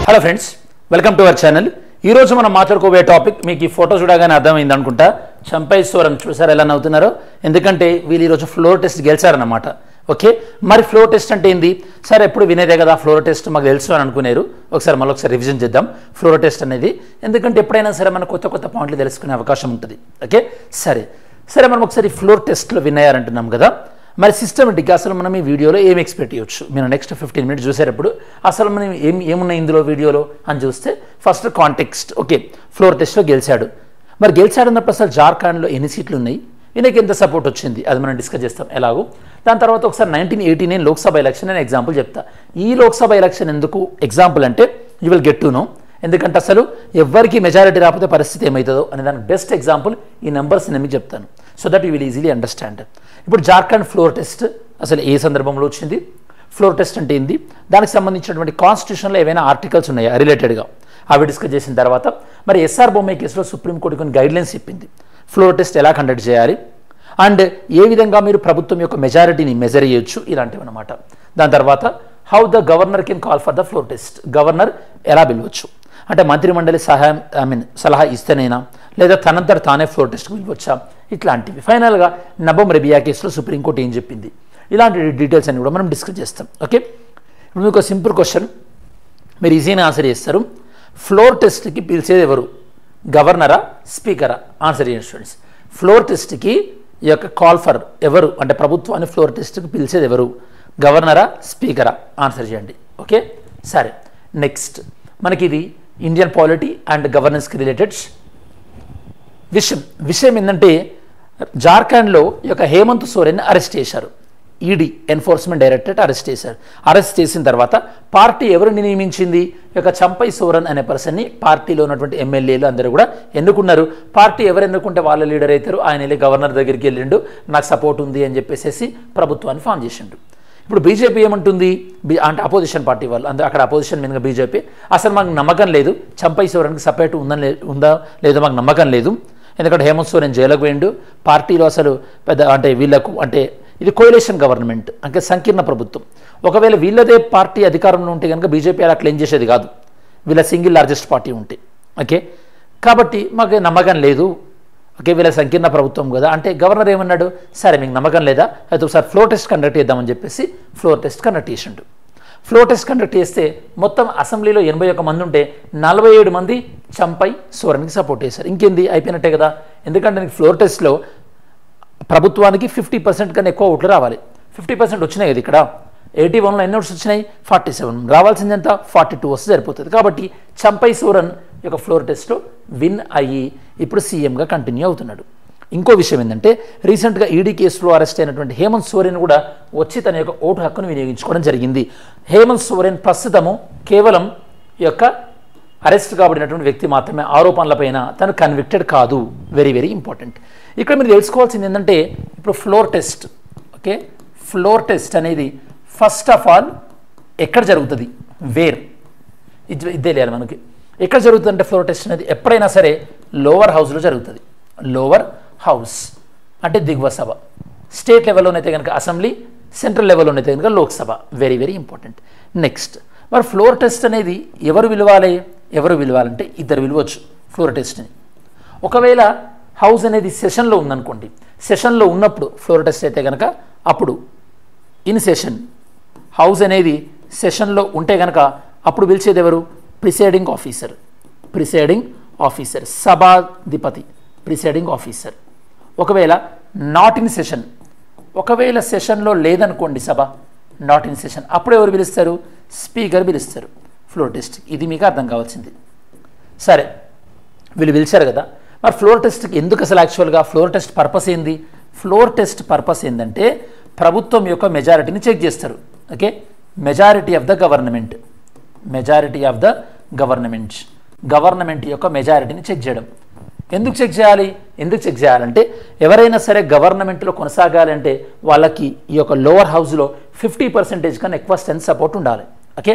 Hello friends, welcome to our channel. ఈ రోజు మనం మాట్లాడుకోబోయే టాపిక్ మీకు ఈ ఫోటో చూడగానే అర్థమైంది అనుకుంటా. చంపై సోరెన్ చూసారు ఎలా నవ్వుతున్నారో, ఎందుకంటే వీళ్ళు ఈరోజు ఫ్లోర్ టెస్ట్ గెలిచారన్నమాట. ఓకే, మరి ఫ్లోర్ టెస్ట్ అంటే ఏంది? సరే, ఎప్పుడు వినేదే కదా ఫ్లోర్ టెస్ట్, మాకు తెలుసు అని అనుకునేరు. మళ్ళొకసారి రివిజన్ చేద్దాం ఫ్లోర్ టెస్ట్ అనేది, ఎందుకంటే ఎప్పుడైనా సరే మనకు కొత్త కొత్త పాయింట్లు తెలుసుకునే అవకాశం ఉంటుంది. ఓకే, సరే మనం ఒకసారి ఫ్లోర్ టెస్ట్లో విన్ అయ్యారంటున్నాం కదా. మరి సిస్టమేటిక్గా అసలు మనం ఈ వీడియోలో ఏం ఎక్స్పెక్ట్ చేయొచ్చు? మీరు నెక్స్ట్ 15 మినిట్స్ చూసేటప్పుడు అసలు మనం ఏమున్నాయి ఇందులో వీడియోలో అని చూస్తే, ఫస్ట్ కాంటెక్స్ట్. ఓకే, ఫ్లోర్ టెస్ట్లో గెలిచాడు. మరి గెలిచాడన్నప్పుడు అసలు జార్ఖండ్లో ఎన్ని సీట్లు ఉన్నాయి, ఈయనకి ఎంత సపోర్ట్ వచ్చింది, అది మనం డిస్కస్ చేస్తాం ఎలాగో. దాని తర్వాత ఒకసారి 1989 లోక్సభ ఎలక్షన్ నేను ఎగ్జాంపుల్ చెప్తా. ఈ లోక్సభ ఎలక్షన్ ఎందుకు ఎగ్జాంపుల్ అంటే, you will get to know. ఎందుకంటే అసలు ఎవరికి మెజారిటీ రాకపోతే పరిస్థితి ఏమవుతుందో అనే దానికి బెస్ట్ ఎగ్జాంపుల్ ఈ నెంబర్స్ నేను మీకు చెప్తాను, so that you will easily understand. ఇప్పుడు జార్ఖండ్ ఫ్లోర్ టెస్ట్ అసలు ఏ సందర్భంలో వచ్చింది, ఫ్లోర్ టెస్ట్ అంటే ఏంది, దానికి సంబంధించినటువంటి కాన్స్టిట్యూషన్లో ఏవైనా ఆర్టికల్స్ ఉన్నాయా రిలేటెడ్గా, అవి డిస్కస్ చేసిన తర్వాత మరి ఎస్ఆర్ బొమ్మాయి కేసులో సుప్రీంకోర్టు కొన్ని గైడ్లైన్స్ చెప్పింది. ఫ్లోర్ టెస్ట్ ఎలా కండక్ట్ చేయాలి అండ్ ఏ విధంగా మీరు ప్రభుత్వం యొక్క మెజారిటీని మెజర్ చేయొచ్చు, ఇలాంటివి అనమాట. దాని తర్వాత how the governor can call for the floor test, governor ఎలా పిలవచ్చు అంటే మంత్రిమండలి సలహా ఇస్తేనైనా, లేదా తనంతట తానే ఫ్లోర్ టెస్ట్కి పిలవచ్చా, ఇట్లాంటివి. ఫైనల్గా నబం రెబియా కేసులో సుప్రీంకోర్టు ఏం చెప్పింది, ఇలాంటి డీటెయిల్స్ అన్ని కూడా మనం డిస్కస్ చేస్తాం. ఓకే, ఇప్పుడు మీకు సింపుల్ క్వశ్చన్, మీరు ఈజీగా ఆన్సర్ చేస్తారు. ఫ్లోర్ టెస్ట్కి పిలిచేది ఎవరు, గవర్నరా స్పీకరా? ఆన్సర్ చేయండి స్టూడెంట్స్. ఫ్లోర్ టెస్ట్కి ఈ యొక్క కాల్ ఫర్ ఎవరు అంటే ప్రభుత్వాన్ని ఫ్లోర్ టెస్ట్కి పిలిచేది ఎవరు, గవర్నరా స్పీకరా? ఆన్సర్ చేయండి. ఓకే, సరే. నెక్స్ట్ మనకి ఇది ఇండియన్ పాలిటీ అండ్ గవర్నెన్స్కి రిలేటెడ్ విషయం ఏంటంటే, జార్ఖండ్లో ఈ యొక్క హేమంత్ సోరెన్ అరెస్ట్ చేశారు. ఈడీ ఎన్ఫోర్స్మెంట్ డైరెక్టరేట్ అరెస్ట్ చేశారు. అరెస్ట్ చేసిన తర్వాత పార్టీ ఎవరిని నియమించింది, ఈ యొక్క చంపై సోరెన్ అనే పర్సన్ని పార్టీలో ఉన్నటువంటి ఎమ్మెల్యేలు అందరూ కూడా ఎన్నుకున్నారు. పార్టీ ఎవరు ఎన్నుకుంటే వాళ్ళ లీడర్ అవుతారు. ఆయన వెళ్ళి గవర్నర్ దగ్గరికి వెళ్ళిండు, నాకు సపోర్ట్ ఉంది అని చెప్పేసి ప్రభుత్వాన్ని ఫామ్ చేసిండు. ఇప్పుడు బీజేపీ ఏమంటుంది అంటే అపోజిషన్ పార్టీ వాళ్ళు, అక్కడ అపోజిషన్ మీదుగా బీజేపీ, అసలు మాకు నమ్మకం లేదు చంపై సోరెన్కి సపరేట్ ఉందా లేదో మాకు నమ్మకం లేదు, ఎందుకంటే హేమంత్ సోరెన్ జైలుకు పోయిండు, పార్టీలో అసలు పెద్ద అంటే వీళ్ళకు అంటే ఇది కోయలేషన్ గవర్నమెంట్ అంటే సంకీర్ణ ప్రభుత్వం. ఒకవేళ వీళ్ళదే పార్టీ అధికారంలో ఉంటే కనుక బీజేపీ అలా క్లెయిమ్ చేసేది కాదు, వీళ్ళ సింగిల్ లార్జెస్ట్ పార్టీ ఉంటే. ఓకే, కాబట్టి మాకు నమ్మకం లేదు. ఓకే, వీళ్ళ సంకీర్ణ ప్రభుత్వం కదా అంటే గవర్నర్ ఏమన్నాడు, సరే మీకు నమ్మకం లేదా అయితే ఒకసారి ఫ్లోర్ టెస్ట్ కండక్ట్ చేద్దామని చెప్పేసి ఫ్లోర్ టెస్ట్ కండక్ట్ చేసిండు. ఫ్లోర్ టెస్ట్ కండక్ట్ చేస్తే మొత్తం అసెంబ్లీలో 81 మంది ఉంటే 47 మంది చంపై సోరెన్కి సపోర్ట్ చేశారు. ఇంకేంది, అయిపోయినట్టే కదా. ఎందుకంటే ఫ్లోర్ టెస్ట్లో ప్రభుత్వానికి 50% కన్నా ఎక్కువ ఓట్లు రావాలి. 50% వచ్చినాయి కదా, ఇక్కడ 81లో ఎన్ని ఓట్స్ వచ్చినాయి, 47. రావాల్సింది ఎంత, 42 వస్తే సరిపోతుంది. కాబట్టి చంపై సోరెన్ యొక్క ఫ్లోర్ టెస్ట్లో విన్ అయ్యి ఇప్పుడు సీఎంగా కంటిన్యూ అవుతున్నాడు. ఇంకో విషయం ఏంటంటే, రీసెంట్గా ఈడీ కేసులో అరెస్ట్ అయినటువంటి హేమంత్ సోరెన్ కూడా వచ్చి తన యొక్క ఓటు హక్కును వినియోగించుకోవడం జరిగింది. హేమంత్ సోరెన్ ప్రస్తుతము కేవలం ఈ యొక్క అరెస్ట్ కాబడినటువంటి వ్యక్తి మాత్రమే, ఆరోపణలపైన తను కన్విక్టెడ్ కాదు. Very very important. ఇక్కడ మీరు తెలుసుకోవాల్సింది ఏంటంటే, ఇప్పుడు floor test, okay, floor test అనేది ఫస్ట్ ఆఫ్ ఆల్ ఎక్కడ జరుగుతుంది, వేర్, ఇది తెలియాలి మనకి. ఎక్కడ జరుగుతుంది అంటే ఫ్లోర్ టెస్ట్ అనేది ఎప్పుడైనా సరే లోవర్ హౌస్లో జరుగుతుంది. లోవర్ హౌస్ అంటే దిగువ సభ. స్టేట్ లెవెల్లోనైతే కనుక అసెంబ్లీ, సెంట్రల్ లెవెల్లోనైతే కనుక Lok Sabha. Very very important. Next మరి ఫ్లోర్ టెస్ట్ అనేది ఎవరు విలువాలంటే ఇద్దరు విలువచ్చు ఫ్లోర్ టెస్ట్ని. ఒకవేళ హౌస్ అనేది సెషన్లో ఉందనుకోండి, సెషన్లో ఉన్నప్పుడు ఫ్లోర్ టెస్ట్ అయితే కనుక అప్పుడు ఇన్ సెషన్, హౌస్ అనేది సెషన్లో ఉంటే కనుక అప్పుడు పిలిచేది ఎవరు, ప్రిసైడింగ్ ఆఫీసర్, సభాధిపతి, ప్రిసైడింగ్ ఆఫీసర్. ఒకవేళ నాట్ ఇన్ సెషన్, ఒకవేళ సెషన్లో లేదనుకోండి సభ, నాట్ ఇన్ సెషన్, అప్పుడు ఎవరు పిలుస్తారు, స్పీకర్ పిలుస్తారు ఫ్లోర్ టెస్ట్. ఇది మీకు అర్థం కావాల్సింది. సరే, వీళ్ళు పిలిచారు కదా, మరి ఫ్లోర్ టెస్ట్కి ఎందుకు అసలు యాక్చువల్గా ఫ్లోర్ టెస్ట్ పర్పస్ ఏంది? ఫ్లోర్ టెస్ట్ పర్పస్ ఏంటంటే ప్రభుత్వం యొక్క మెజారిటీని చెక్ చేస్తారు. Okay, majority of the government యొక్క మెజారిటీని చెక్ చేయడం. ఎందుకు చెక్ చేయాలంటే ఎవరైనా సరే గవర్నమెంట్లో కొనసాగాలంటే వాళ్ళకి ఈ యొక్క లోవర్ హౌస్లో 50% కన్నా ఎక్కువ స్ట్రెంత్ సపోర్ట్ ఉండాలి. ఓకే,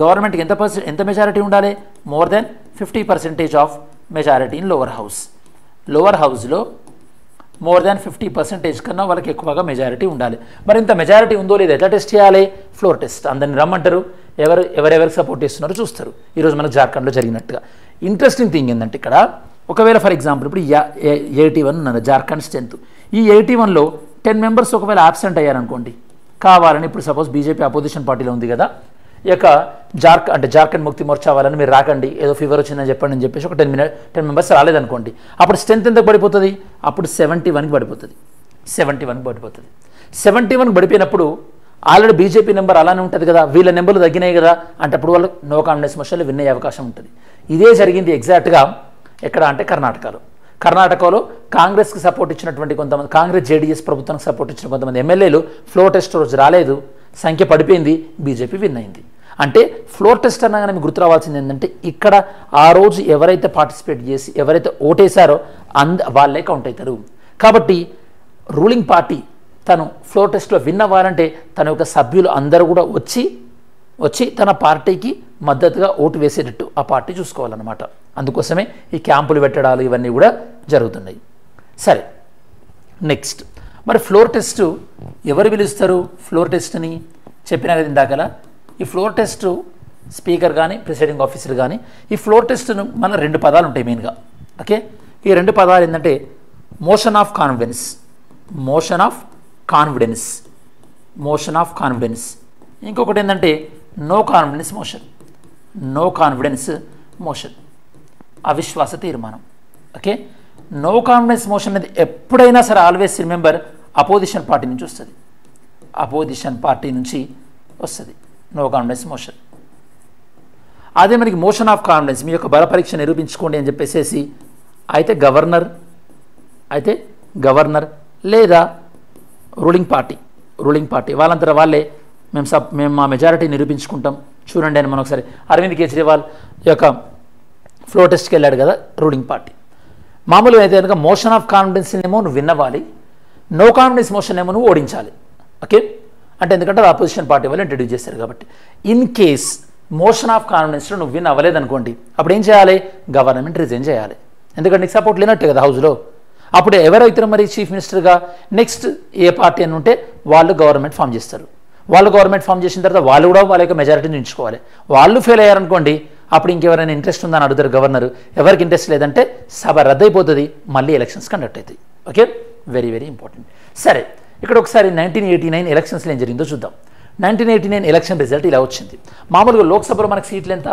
గవర్నమెంట్కి ఎంత మెజారిటీ ఉండాలి, more than 50% of majority in lower హౌస్లో మోర్ దాన్ 50% కన్నా వాళ్ళకి ఎక్కువగా మెజారిటీ ఉండాలి. మరి ఇంత మెజారిటీ ఉందో లేదో ఎట్లా టెస్ట్ చేయాలి, ఫ్లోర్ టెస్ట్. అందరిని రమ్మంటారు, ఎవరెవరికి సపోర్ట్ చేస్తున్నారో చూస్తారు. ఈరోజు మనకు జార్ఖండ్లో జరిగినట్టుగా. ఇంట్రెస్టింగ్ థింగ్ ఏంటంటే ఇక్కడ ఒకవేళ ఫర్ ఎగ్జాంపుల్ ఇప్పుడు 81 ఉన్నారు జార్ఖండ్ స్ట్రెంత్. ఈ 81లో 10 మెంబర్స్ ఒకవేళ ఆబ్సెంట్ అయ్యారనుకోండి, కావాలని ఇప్పుడు సపోజ్ బీజేపీ అపోజిషన్ పార్టీలో ఉంది కదా, ఈ యొక్క జార్ఖండ్ ముక్తి మోర్చా వాళ్ళని మీరు రాకండి, ఏదో ఫీవర్ వచ్చిందని చెప్పండి అని చెప్పేసి ఒక 10 మెంబర్స్ రాలేదనుకోండి, అప్పుడు స్ట్రెంత్ ఎంతకు పడిపోతుంది? అప్పుడు 71కి పడిపోతుంది. 71కి పడిపోతుంది. 71కి పడిపోయినప్పుడు ఆల్రెడీ బీజేపీ నెంబర్ అలానే ఉంటుంది కదా, వీళ్ళ నెంబర్లు తగ్గినాయి కదా అంటే అప్పుడు వాళ్ళు నో కాన్ఫిడెన్స్ మోషన్లో విన్ అయ్యే అవకాశం ఉంటుంది. ఇదే జరిగింది ఎగ్జాక్ట్గా ఎక్కడ అంటే కర్ణాటకలో కాంగ్రెస్కి సపోర్ట్ ఇచ్చినటువంటి కొంతమంది, కాంగ్రెస్ జేడీఎస్ ప్రభుత్వానికి సపోర్ట్ ఇచ్చిన కొంతమంది ఎమ్మెల్యేలు ఫ్లోర్ టెస్ట్ రోజు రాలేదు, సంఖ్య పడిపోయింది, బీజేపీ విన్ అయింది. అంటే ఫ్లోర్ టెస్ట్ అనగానే మీకు గుర్తు రావాల్సింది ఏంటంటే ఇక్కడ ఆ రోజు ఎవరైతే పార్టిసిపేట్ చేసి ఎవరైతే ఓటేశారో వాళ్ళే కౌంట్ అవుతారు. కాబట్టి రూలింగ్ పార్టీ తను ఫ్లోర్ టెస్ట్లో విన్ అవ్వాలంటే తన యొక్క సభ్యులు అందరూ కూడా వచ్చి తన పార్టీకి మద్దతుగా ఓటు వేసేటట్టు ఆ పార్టీ చూసుకోవాలన్నమాట. అందుకోసమే ఈ క్యాంపులు పెట్టడాలు ఇవన్నీ కూడా జరుగుతున్నాయి. సరే, నెక్స్ట్ మరి ఫ్లోర్ టెస్ట్ ఎవరు పిలుస్తారు? ఫ్లోర్ టెస్ట్ని చెప్పినా కదా ఇందాకలా, ఈ ఫ్లోర్ టెస్ట్ స్పీకర్ కానీ ప్రిసైడింగ్ ఆఫీసర్ కానీ ఈ ఫ్లోర్ టెస్ట్ను మన 2 పదాలు ఉంటాయి మెయిన్గా. ఓకే, ఈ 2 పదాలు ఏంటంటే మోషన్ ఆఫ్ కాన్ఫిడెన్స్, ఇంకొకటి ఏంటంటే నో కాన్ఫిడెన్స్ మోషన్, అవిశ్వాస తీర్మానం. ఓకే, నో కాన్ఫిడెన్స్ మోషన్ అనేది ఎప్పుడైనా సరే ఆల్వేస్ రిమెంబర్ అపోజిషన్ పార్టీ నుంచి వస్తుంది నో కాన్ఫిడెన్స్ మోషన్. అదే మనకి మోషన్ ఆఫ్ కాన్ఫిడెన్స్, మీ యొక్క బల పరీక్ష నిరూపించుకోండి అని చెప్పేసి అయితే గవర్నర్ లేదా రూలింగ్ పార్టీ వాళ్ళంతా వాళ్ళే మేము మా మెజారిటీ నిరూపించుకుంటాం చూడండి అని మనం ఒకసారి అరవింద్ కేజ్రీవాల్ యొక్క ఫ్లో టెస్ట్కి వెళ్ళాడు కదా రూలింగ్ పార్టీ. మామూలుగా అయితే కనుక మోషన్ ఆఫ్ కాన్ఫిడెన్స్ ఏమో నువ్వు విన్నవ్వాలి, నో కాన్ఫిడెన్స్ మోషన్ ఏమో నువ్వు ఓడించాలి. ఓకే, అంటే ఎందుకంటే అపోజిషన్ పార్టీ వాళ్ళు ఇంట్రడ్యూస్ చేస్తారు కాబట్టి. ఇన్ కేస్ మోషన్ ఆఫ్ కాన్ఫిడెన్స్లో నువ్వు విన్ అవ్వలేదనుకోండి, అప్పుడు ఏం చేయాలి? గవర్నమెంట్ రిజైన్ చేయాలి. ఎందుకంటే నీకు సపోర్ట్ లేనట్టే కదా హౌస్లో. అప్పుడు ఎవరైతే మరి చీఫ్ మినిస్టర్గా నెక్స్ట్ ఏ పార్టీ అని ఉంటే వాళ్ళు గవర్నమెంట్ ఫామ్ చేస్తారు. వాళ్ళు గవర్నమెంట్ ఫామ్ చేసిన తర్వాత వాళ్ళు కూడా వాళ్ళ యొక్క మెజారిటీని ఉంచుకోవాలి. వాళ్ళు ఫెయిల్ అయ్యారనుకోండి, అప్పుడు ఇంకెవరైనా ఇంట్రెస్ట్ ఉందని అడుగుతారు గవర్నర్. ఎవరికి ఇంట్రెస్ట్ లేదంటే సభ రద్దయిపోతుంది, మళ్ళీ ఎలక్షన్స్ కండక్ట్ అవుతాయి. Okay, very very important. సరే, ఇక్కడ ఒకసారి 1989 ఎలక్షన్స్లో ఏం జరిగిందో చూద్దాం. 1989 ఎలక్షన్ రిజల్ట్ ఇలా వచ్చింది. మామూలుగా లోక్సభలో మనకు సీట్లు ఎంత?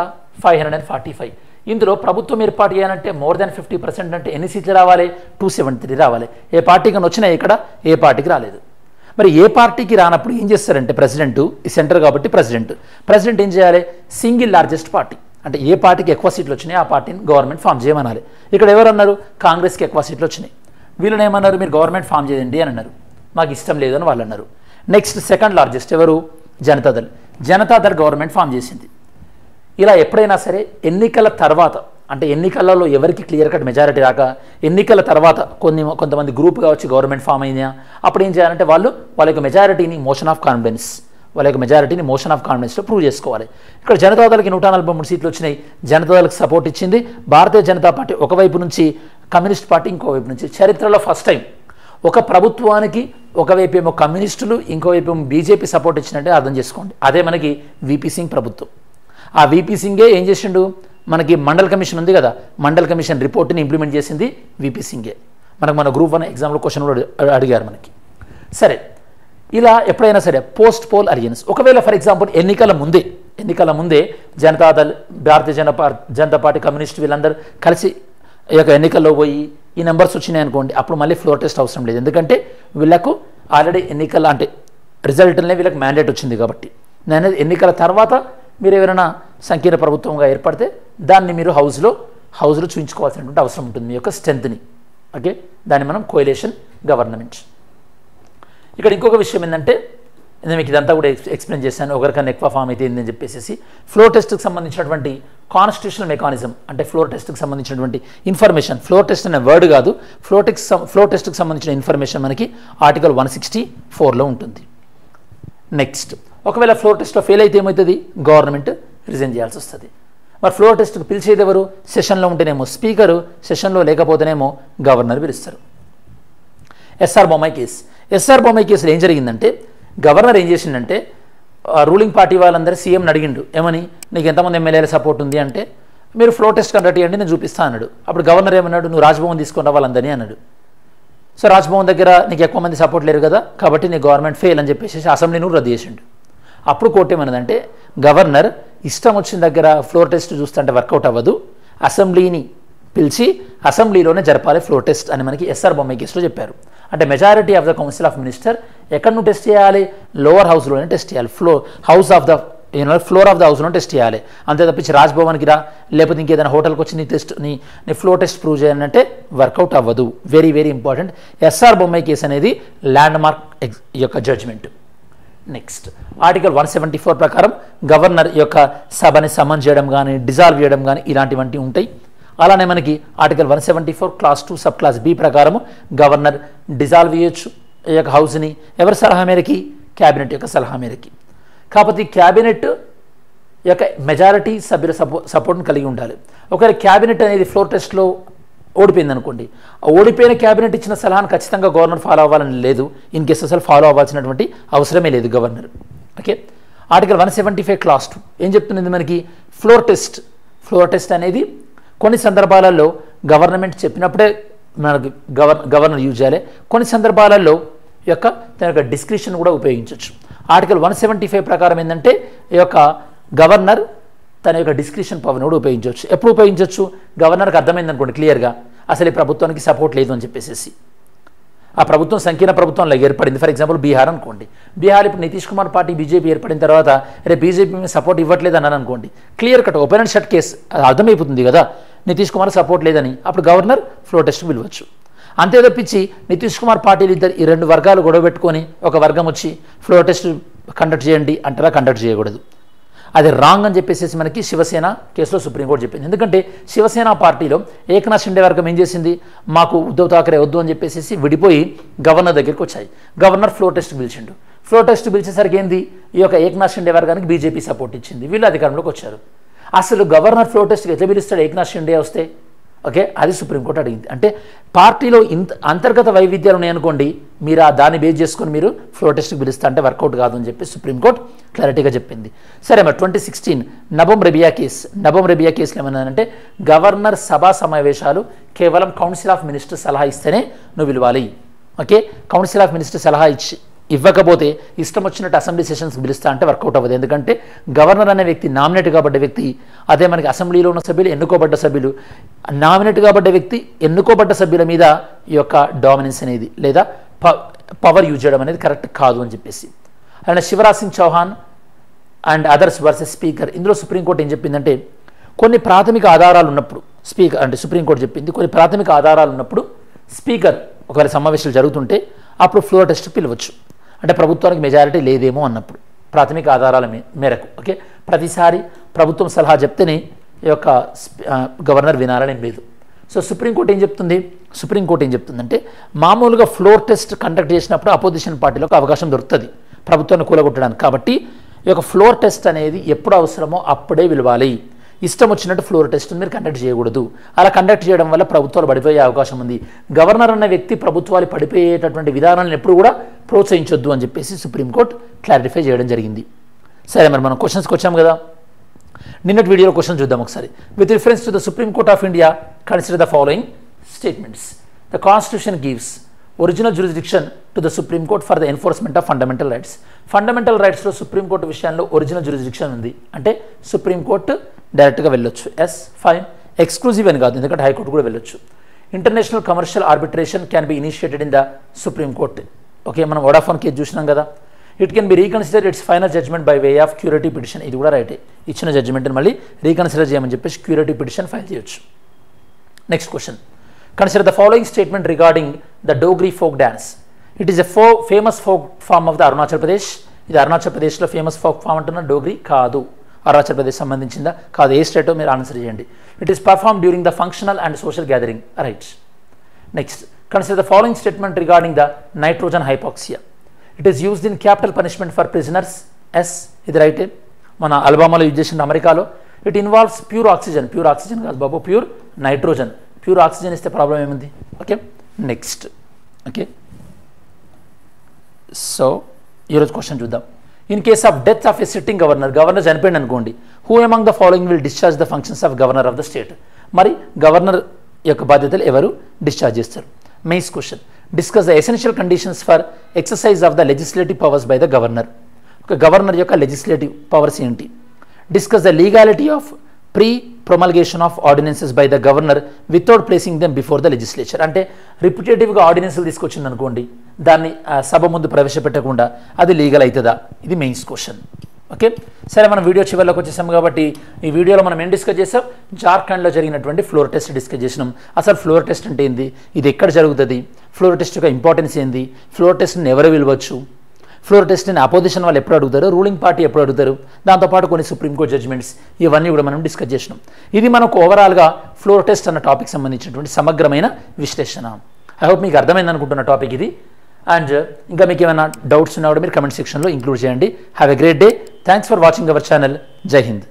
545. ఇందులో ప్రభుత్వం ఏర్పాటు చేయాలంటే మోర్ దాన్ 50% అంటే ఎన్ని సీట్లు రావాలి? 273 రావాలి. ఏ పార్టీకి వచ్చినాయి ఇక్కడ? ఏ పార్టీకి రాలేదు. మరి ఏ పార్టీకి రానప్పుడు ఏం చేస్తారంటే ప్రెసిడెంట్, ఈ సెంటర్ కాబట్టి ప్రెసిడెంట్ ఏం చేయాలి? సింగిల్ లార్జెస్ట్ పార్టీ అంటే ఏ పార్టీకి ఎక్కువ సీట్లు వచ్చినాయి ఆ పార్టీని గవర్నమెంట్ ఫామ్ చేయమనాలి. ఇక్కడ ఎవరు అన్నారు? కాంగ్రెస్కి ఎక్కువ సీట్లు వచ్చినాయి. వీళ్ళని ఏమన్నారు? మీరు గవర్నమెంట్ ఫామ్ చేయండి అని అన్నారు. మాకు ఇష్టం లేదని వాళ్ళు అన్నారు. నెక్స్ట్ సెకండ్ లార్జెస్ట్ ఎవరు? జనతాదళ్ గవర్నమెంట్ ఫామ్ చేసింది. ఇలా ఎప్పుడైనా సరే ఎన్నికల తర్వాత అంటే ఎన్నికలలో ఎవరికి క్లియర్ కట్ మెజారిటీ రాక ఎన్నికల తర్వాత కొంతమంది గ్రూప్గా వచ్చి గవర్నమెంట్ ఫామ్ అయినా అప్పుడు ఏం చేయాలంటే వాళ్ళ యొక్క మెజారిటీని మోషన్ ఆఫ్ కాన్ఫిడెన్స్లో ప్రూవ్ చేసుకోవాలి. ఇక్కడ జనతాదళకి 143 సీట్లు వచ్చినాయి. జనతాదళకి సపోర్ట్ ఇచ్చింది భారతీయ జనతా పార్టీ ఒకవైపు నుంచి, కమ్యూనిస్ట్ పార్టీ ఇంకోవైపు నుంచి. చరిత్రలో ఫస్ట్ టైం ఒక ప్రభుత్వానికి ఒకవైపు ఏమో కమ్యూనిస్టులు ఇంకోవైపు ఏమో బీజేపీ సపోర్ట్ ఇచ్చినట్టే అర్థం చేసుకోండి. అదే మనకి వీపీ సింగ్ ప్రభుత్వం. ఆ వీపీ సింగే ఏం చేసిండు? మనకి మండల్ కమిషన్ ఉంది కదా, మండల్ కమిషన్ రిపోర్ట్ని ఇంప్లిమెంట్ చేసింది వీపీ సింగే. మన గ్రూప్ 1 ఎగ్జామ్లో క్వశ్చన్ కూడా అడిగారు మనకి. సరే, ఇలా ఎప్పుడైనా సరే పోస్ట్ పోల్ అలియన్స్, ఒకవేళ ఫర్ ఎగ్జాంపుల్ ఎన్నికల ముందే జనతాదళ్, భారతీయ జనతా పార్టీ, కమ్యూనిస్ట్ వీళ్ళందరూ కలిసి ఈ యొక్క ఎన్నికల్లో పోయి ఈ నెంబర్స్ వచ్చినాయి అనుకోండి, అప్పుడు మళ్ళీ ఫ్లోర్ టెస్ట్ అవసరం లేదు. ఎందుకంటే వీళ్ళకు ఆల్రెడీ ఎన్నికల అంటే రిజల్ట్లనే వీళ్ళకి మ్యాండేట్ వచ్చింది కాబట్టి. నేను ఎన్నికల తర్వాత మీరు ఎవరైనా సంకీర్ణ ప్రభుత్వంగా ఏర్పడితే దాన్ని మీరు హౌస్లో చూపించుకోవాల్సినటువంటి అవసరం ఉంటుంది మీ యొక్క స్ట్రెంత్ని. ఓకే, దాన్ని మనం కోయలేషన్ గవర్నమెంట్. ఇక్కడ ఇంకొక విషయం ఏంటంటే నేను మీకు ఇదంతా కూడా ఎక్స్ప్లెయిన్ చేశాను, ఒకరికన్నా ఎక్కువ ఫామ్ అయితే ఏందని చెప్పేసి. ఫ్లోర్ టెస్ట్కి సంబంధించినటువంటి కాన్స్టిట్యూషనల్ మెకానిజం అంటే ఫ్లోర్ టెస్ట్కి సంబంధించినటువంటి ఇన్ఫర్మేషన్, ఫ్లోర్ టెస్ట్ అనే వర్డ్ కాదు, ఫ్లోర్ టెస్ట్కి సంబంధించిన ఇన్ఫర్మేషన్ మనకి ఆర్టికల్ 164లో ఉంటుంది. నెక్స్ట్, ఒకవేళ ఫ్లోర్ టెస్ట్లో ఫెయిల్ అయితే ఏమవుతుంది? గవర్నమెంట్ రిజైన్ చేయాల్సి వస్తుంది. మరి ఫ్లోర్ టెస్ట్కి పిలిచేది ఎవరు? సెషన్లో ఉంటేనేమో స్పీకరు, సెషన్లో లేకపోతేనేమో గవర్నర్ పిలుస్తారు. ఎస్ఆర్ బొమ్మాయి కేసులో ఏం జరిగిందంటే గవర్నర్ ఏం చేసిందంటే రూలింగ్ పార్టీ వాళ్ళందరూ సీఎంని అడిగిండు ఏమని, నీకు ఎంతమంది ఎమ్మెల్యేల సపోర్ట్ ఉంది అంటే, మీరు ఫ్లో టెస్ట్ కండక్ట్ చేయండి నేను చూపిస్తాను అన్నాడు. అప్పుడు గవర్నర్ ఏమన్నాడు, నువ్వు రాజ్భవన్ తీసుకుని రావాలందని అన్నాడు. సో రాజ్భవన్ దగ్గర నీకు ఎక్కువ మంది సపోర్ట్ లేరు కదా, కాబట్టి నీ గవర్నమెంట్ ఫెయిల్ అని చెప్పేసి అసెంబ్లీని రద్దు చేసిండు. అప్పుడు కోర్టు ఏమన్నదంటే, గవర్నర్ ఇష్టం వచ్చిన దగ్గర ఫ్లోర్ టెస్ట్ చూస్తుంటే వర్కౌట్ అవ్వదు, అసెంబ్లీని పిలిచి అసెంబ్లీలోనే జరపాలి ఫ్లోర్ టెస్ట్ అని మనకి ఎస్ఆర్ బొమ్మాయి కేసులో చెప్పారు. అంటే majority of the council of minister ఎక్కడ నువ్వు టెస్ట్ చేయాలి, లోవర్ హౌస్లోనే టెస్ట్ చేయాలి, ఫ్లోర్ ఆఫ్ ద హౌస్లో టెస్ట్ చేయాలి. అంతే తప్పించి రాజ్భవన్కి రా, లేకపోతే ఇంకేదైనా హోటల్కి వచ్చి నీ ఫ్లోర్ టెస్ట్ ప్రూవ్ చేయాలంటే వర్కౌట్ అవ్వదు. Very very important. SR Bommai case అనేది ల్యాండ్ మార్క్ యొక్క జడ్జ్మెంట్. నెక్స్ట్ ఆర్టికల్ 174 ప్రకారం గవర్నర్ యొక్క సభని సమన్ చేయడం కానీ డిజాల్వ్ చేయడం కానీ ఇలాంటివంటి ఉంటాయి. అలానే మనకి article 174 clause 2 sub clause B ప్రకారము గవర్నర్ డిజాల్వ్ చేయొచ్చు ఈ యొక్క హౌస్ని. ఎవరి సలహా మేరకి? క్యాబినెట్ యొక్క సలహా మేరకి. కాకపోతే క్యాబినెట్ యొక్క మెజారిటీ సభ్యుల సపోర్ట్ని కలిగి ఉండాలి. ఒకవేళ క్యాబినెట్ అనేది ఫ్లోర్ టెస్ట్లో ఓడిపోయింది అనుకోండి, ఓడిపోయిన క్యాబినెట్ ఇచ్చిన సలహాను ఖచ్చితంగా గవర్నర్ ఫాలో అవ్వాలని లేదు. ఇన్ కేసు అసలు ఫాలో అవ్వాల్సినటువంటి అవసరమే లేదు గవర్నర్. ఓకే, ఆర్టికల్ 175 క్లాస్ 2 ఏం చెప్తున్నది మనకి? ఫ్లోర్ టెస్ట్ అనేది కొన్ని సందర్భాలలో గవర్నమెంట్ చెప్పినప్పుడే మనకి గవర్నర్ యూజ్ చేయాలి, కొన్ని సందర్భాలలో తన యొక్క డిస్క్రిప్షన్ కూడా ఉపయోగించవచ్చు. ఆర్టికల్ 175 ప్రకారం ఏంటంటే ఈ యొక్క గవర్నర్ తన యొక్క డిస్క్రిప్షన్ పవర్ని కూడా ఉపయోగించవచ్చు. ఎప్పుడు ఉపయోగించవచ్చు? గవర్నర్కి అర్థమైంది అనుకోండి క్లియర్గా, అసలు ఈ ప్రభుత్వానికి సపోర్ట్ లేదు అని చెప్పేసి, ఆ ప్రభుత్వం సంకీర్ణ ప్రభుత్వంలో ఏర్పడింది. ఫర్ ఎగ్జాంపుల్ బీహార్ అనుకోండి, బీహార్ ఇప్పుడు నితీష్ కుమార్ పార్టీ బీజేపీ ఏర్పడిన తర్వాత బీజేపీ మీద సపోర్ట్ ఇవ్వట్లేదు అన్నాను అనుకోండి, clear cut open and shut case అర్థమైపోతుంది కదా నితీష్ కుమార్ సపోర్ట్ లేదని. అప్పుడు గవర్నర్ ఫ్లో టెస్ట్ పిలవచ్చు. అంతే తప్పించి నితీష్ కుమార్ పార్టీలు ఈ రెండు వర్గాలు గొడవ పెట్టుకొని ఒక వర్గం వచ్చి ఫ్లో టెస్ట్ కండక్ట్ చేయండి అంటారా, కండక్ట్ చేయకూడదు. అది రాంగ్ అని చెప్పేసి మనకి శివసేన కేసులో సుప్రీంకోర్టు చెప్పింది. ఎందుకంటే శివసేన పార్టీలో ఏకనాథ్ షిండే వర్గం ఏం చేసింది, మాకు ఉద్ధవ్ ఠాకరే వద్దు అని చెప్పేసి విడిపోయి గవర్నర్ దగ్గరికి వచ్చాయి. గవర్నర్ ఫ్లో టెస్ట్ పిలిచిండు. ఫ్లో టెస్ట్ పిలిచేసరికి ఏంది, ఈ యొక్క ఏకనాథ్ షిండే వర్గానికి బీజేపీ సపోర్ట్ ఇచ్చింది, వీళ్ళు అధికారంలోకి వచ్చారు. అసలు గవర్నర్ ఫ్లో టెస్ట్కి ఎట్లా పిలుస్తాడు ఏకనాథ్ షిండే వస్తే? ఓకే, అది సుప్రీంకోర్టు అడిగింది. అంటే పార్టీలో అంతర్గత వైవిధ్యాలు ఉన్నాయనుకోండి, మీరు దాన్ని బేస్ చేసుకొని మీరు ఫ్లో టెస్ట్కి పిలుస్తా అంటే వర్కౌట్ కాదు అని చెప్పి సుప్రీంకోర్టు క్లారిటీగా చెప్పింది. సరే, మరి 2016 నబం రెబియా కేసులో ఏమన్నానంటే, గవర్నర్ సభా సమావేశాలు కేవలం కౌన్సిల్ ఆఫ్ మినిస్టర్ సలహా ఇస్తేనే నువ్వు పిలవాలి. ఓకే, కౌన్సిల్ ఆఫ్ మినిస్టర్ సలహా ఇవ్వకపోతే ఇష్టం వచ్చినట్టు అసెంబ్లీ సెషన్స్కి పిలుస్తా అంటే వర్కౌట్ అవ్వదు. ఎందుకంటే గవర్నర్ అనే వ్యక్తి నామినేట్ కాబడ్డ వ్యక్తి, అదే మనకి అసెంబ్లీలో ఉన్న సభ్యులు ఎన్నుకోబడ్డ సభ్యులు, నామినేట్ కాబడ్డ వ్యక్తి ఎన్నుకోబడ్డ సభ్యుల మీద ఈ యొక్క డామినెన్స్ అనేది లేదా పవర్ యూజ్ చేయడం అనేది కరెక్ట్ కాదు అని చెప్పేసి. అలానే Shivraj Singh Chouhan and others versus speaker, ఇందులో సుప్రీంకోర్టు ఏం చెప్పిందంటే, కొన్ని ప్రాథమిక ఆధారాలు ఉన్నప్పుడు సుప్రీంకోర్టు చెప్పింది, కొన్ని ప్రాథమిక ఆధారాలు ఉన్నప్పుడు స్పీకర్ ఒకవేళ సమావేశాలు జరుగుతుంటే అప్పుడు ఫ్లోర్ టెస్ట్ పిలవచ్చు. అంటే ప్రభుత్వానికి మెజారిటీ లేదేమో అన్నప్పుడు ప్రాథమిక ఆధారాల మేరకు. ఓకే, ప్రతిసారి ప్రభుత్వం సలహా చెప్తేనే ఈ యొక్క గవర్నర్ వినాలని లేదు. సో సుప్రీంకోర్టు ఏం చెప్తుందంటే, మామూలుగా ఫ్లోర్ టెస్ట్ కండక్ట్ చేసినప్పుడు అపోజిషన్ పార్టీలకు అవకాశం దొరుకుతుంది ప్రభుత్వాన్ని కూలగొట్టడానికి. కాబట్టి ఈ యొక్క ఫ్లోర్ టెస్ట్ అనేది ఎప్పుడు అవసరమో అప్పుడే పిలవాలి. ఇష్టం వచ్చినట్టు ఫ్లోర్ టెస్ట్ మీరు కండక్ట్ చేయకూడదు. అలా కండక్ట్ చేయడం వల్ల ప్రభుత్వాలు పడిపోయే అవకాశం ఉంది. గవర్నర్ అన్న వ్యక్తి ప్రభుత్వాలు పడిపోయేటటువంటి విధానాలను ఎప్పుడు కూడా ప్రోత్సహించొద్దు అని చెప్పేసి సుప్రీంకోర్టు క్లారిఫై చేయడం జరిగింది. సరే, మరి మనం క్వశ్చన్స్కి వచ్చాం కదా. నిన్నటి వీడియోలో క్వశ్చన్ చూద్దాం ఒకసారి. With reference to the supreme Court of India consider the following statements. The constitution gives original jurisdiction to the supreme Court for the enforcement of fundamental rights. Fundamental రైట్స్లో సుప్రీంకోర్టు విషయాల్లో ఒరిజినల్ జ్యూరిస్డిక్షన్ ఉంది అంటే supreme court డైరెక్ట్గా వెళ్ళొచ్చు. Fine. Exclusive అని కాదు, ఎందుకంటే హైకోర్టు కూడా వెళ్ళొచ్చు. International commercial arbitration can be initiated in the supreme court. Okay, మనం వోడాఫోన్ కేసు చూసినాం కదా. It can be reconsider its final judgement by way of curative petition. ఇది కూడా రైటే, ఇచ్చిన జడ్జ్మెంట్ని మళ్ళీ రీకన్సిడర్ చేయమని చెప్పేసి క్యూరేటివ్ పిటిషన్ ఫైల్ చేయొచ్చు. Next question. Consider the following statement regarding the Dogri folk dance. It is a famous folk form of the Arunachal Pradesh. ఇది అరుణాచల్ ప్రదేశ్లో ఫేమస్ ఫోక్ ఫామ్ అంటున్న డోగ్రీ కాదు. అరుణాచల్ ప్రదేశ్ సంబంధించిందా కాదు, ఏ స్టేటో మీరు ఆన్సర్ చేయండి. It is perform during the functional and social gathering. Right. Next. Consider the following statement regarding the nitrogen hypoxia. It is used in capital punishment for prisoners. ఇది రైటే, మన అల్బామాలో use చేసిన అమెరికాలో. ఇట్ ఇన్వాల్వ్స్ ప్యూర్ ఆక్సిజన్ కాదు బాబు, pure nitrogen. Pure oxygen ఇస్తే problem ఏముంది? Okay, next. Okay, so ఈరోజు question చూద్దాం. In case of death of a sitting governor, governor చనిపోయింది అనుకోండి, who among the following will discharge the functions of governor of the state? మరి governor యొక్క బాధ్యతలు ఎవరు డిశ్చార్జ్ చేస్తారు? Mains question. Discuss the essential conditions for exercise of the legislative powers by the governor. ఒక governor యొక్క legislative powers ఏంటి? Discuss the legality of pre promulgation of ordinances by the governor without placing them before the legislature. అంటే రిపిటేటివ్గా ఆర్డినెన్స్లు తీసుకొచ్చింది అనుకోండి, దాన్ని సభ ముందు ప్రవేశపెట్టకుండా అది లీగల్ అవుతుందా? ఇది మెయిన్స్ క్వశ్చన్. ఓకే, సరే మనం వీడియో చివరిలోకి వచ్చేసాం కాబట్టి ఈ వీడియోలో మనం ఏం డిస్కస్ చేసాం? జార్ఖండ్లో జరిగినటువంటి ఫ్లోర్ టెస్ట్ డిస్కస్ చేసినాం. అసలు ఫ్లోర్ టెస్ట్ అంటే ఏంది, ఇది ఎక్కడ జరుగుతుంది, ఫ్లోర్ టెస్ట్ యొక్క ఇంపార్టెన్స్ ఏంది, ఫ్లోర్ టెస్ట్ని ఎవరు పిలవచ్చు, ఫ్లోర్ టెస్ట్ని అపోజిషన్ వాళ్ళు ఎప్పుడు అడుగుతారు, రూలింగ్ పార్టీ ఎప్పుడు అడుగుతారు, దాంతోపాటు కొన్ని సుప్రీంకోర్టు జడ్జ్మెంట్స్, ఇవన్నీ కూడా మనం డిస్కస్ చేసినాం. ఇది మనకు ఓవరాల్గా ఫ్లోర్ టెస్ట్ అన్న టాపిక్ సంబంధించినటువంటి సమగ్రమైన విశ్లేషణ. ఐ హోప్ మీకు అర్థమైంది అనుకుంటున్న టాపిక్ ఇది. అండ్ ఇంకా మీకు ఏమైనా డౌట్స్ ఉన్నా కూడా మీరు కమెంట్ సెక్షన్లో ఇంక్లూడ్ చేయండి. Have a great day. Thanks for watching our channel. జై హింద్.